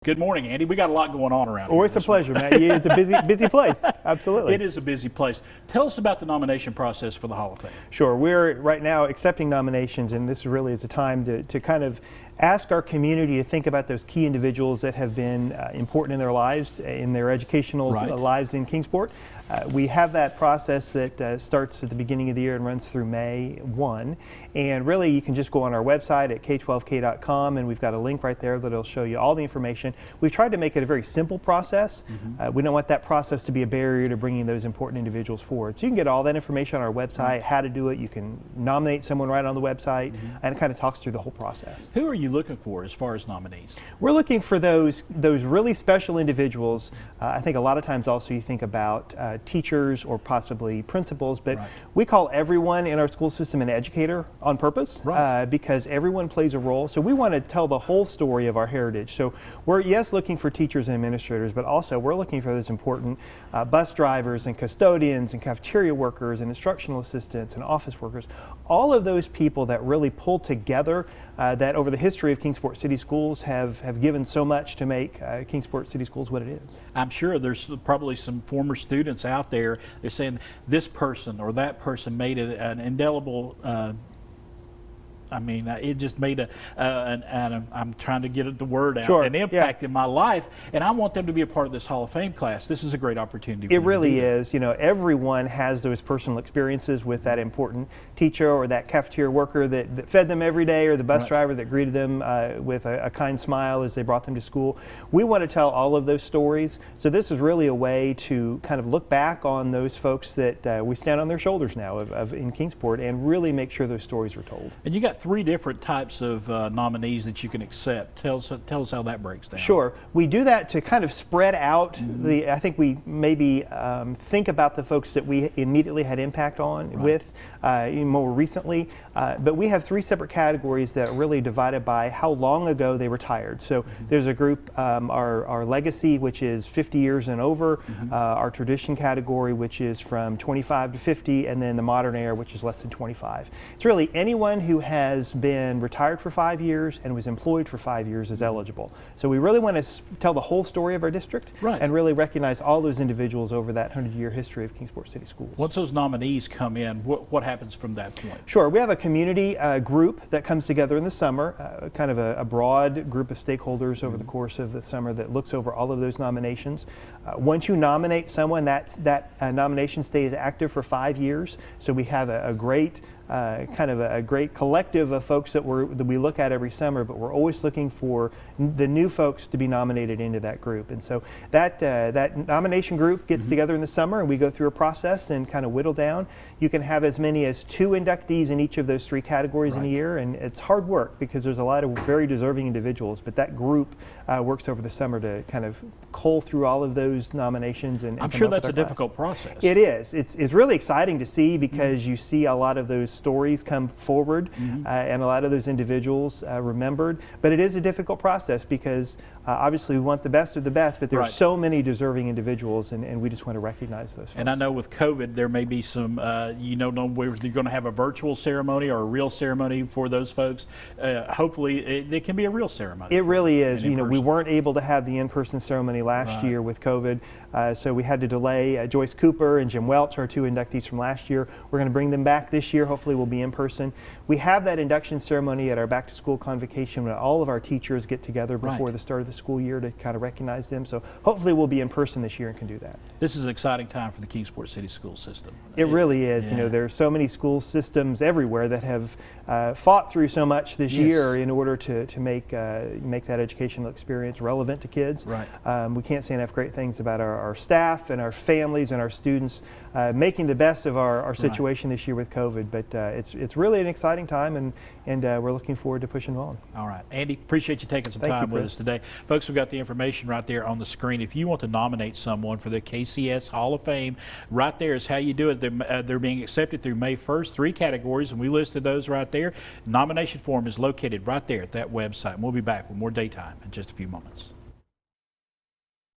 Good morning, Andy. We got a lot going on around here. Always a pleasure, Matt. It's a busy place. Absolutely. It is a busy place. Tell us about the nomination process for the Hall of Fame. Sure. We're right now accepting nominations, and this really is a time to kind of ask our community to think about those key individuals that have been important in their lives, in their educational lives in Kingsport. We have that process that starts at the beginning of the year and runs through May 1. And really, you can just go on our website at k12k.com, and we've got a link right there that'll show you all the information. We've tried to make it a very simple process. We don't want that process to be a barrier to bringing those important individuals forward. So you can get all that information on our website, how to do it. You can nominate someone right on the website, and it kind of talks through the whole process. Who are you looking for as far as nominees? We're looking for those really special individuals. I think a lot of times also you think about teachers or possibly principals, but we call everyone in our school system an educator on purpose because everyone plays a role. So we want to tell the whole story of our heritage. So we're, yes, looking for teachers and administrators, but also we're looking for those important bus drivers and custodians and cafeteria workers and instructional assistants and office workers, all of those people that really pull together that over the history of Kingsport City Schools have given so much to make Kingsport City Schools what it is. I'm sure there's probably some former students out there. They're saying this person or that person made an indelible it just made I'm trying to get the word out, an impact in my life, and I want them to be a part of this Hall of Fame class. This is a great opportunity for It really is. You know, everyone has those personal experiences with that important teacher or that cafeteria worker that fed them every day, or the bus driver that greeted them with a kind smile as they brought them to school. We want to tell all of those stories, so this is really a way to kind of look back on those folks that we stand on their shoulders now in Kingsport and really make sure those stories are told. And you got 3 different types of nominees that you can accept. Tell us how that breaks down. Sure. We do that to kind of spread out I think we maybe think about the folks that we immediately had impact on with more recently, but we have 3 separate categories that are really divided by how long ago they retired. So there's a group, our legacy, which is 50 years and over, our tradition category, which is from 25 to 50, and then the modern era, which is less than 25. It's really anyone who has been retired for 5 years and was employed for 5 years is eligible. So we really want to tell the whole story of our district and really recognize all those individuals over that 100-year history of Kingsport City Schools. Once those nominees come in, what happens from that point? Sure. We have a community group that comes together in the summer, kind of a broad group of stakeholders over the course of the summer that looks over all of those nominations. Once you nominate someone, that nomination stays active for 5 years. So we have a great kind of a great collective of folks that we look at every summer, but we're always looking for the new folks to be nominated into that group. And so that nomination group gets together in the summer, and we go through a process and kind of whittle down. You can have as many as 2 inductees in each of those 3 categories in a year, and it's hard work because there's a lot of very deserving individuals, but that group works over the summer to kind of cull through all of those nominations. And I'm sure that's a difficult process. It is. It's really exciting to see because you see a lot of those stories come forward and a lot of those individuals remembered, but it is a difficult process because obviously we want the best of the best, but there's so many deserving individuals, and we just want to recognize those folks. And I know with COVID there may be some you don't know whether you're going to have a virtual ceremony or a real ceremony for those folks. Hopefully it can be a real ceremony. It really is. You know, we weren't able to have the in-person ceremony last year with COVID, so we had to delay. Joyce Cooper and Jim Welch, our 2 inductees from last year, we're going to bring them back this year. Hopefully will be in person. We have that induction ceremony at our back to school convocation when all of our teachers get together before the start of the school year to kind of recognize them. So hopefully we'll be in person this year and can do that. This is an exciting time for the Kingsport City School System. It really is. You know, there are so many school systems everywhere that have fought through so much this year in order to make that educational experience relevant to kids. We can't say enough great things about our staff and our families and our students making the best of our situation this year with COVID, but it's really an exciting time, and we're looking forward to pushing on. All right, Andy, appreciate you taking some time with us today. Folks, we've got the information right there on the screen. If you want to nominate someone for the KCS Hall of Fame, right there is how you do it. They're being accepted through May 1st, 3 categories, and we listed those right there. Nomination form is located right there at that website, and we'll be back with more Daytime in just a few moments.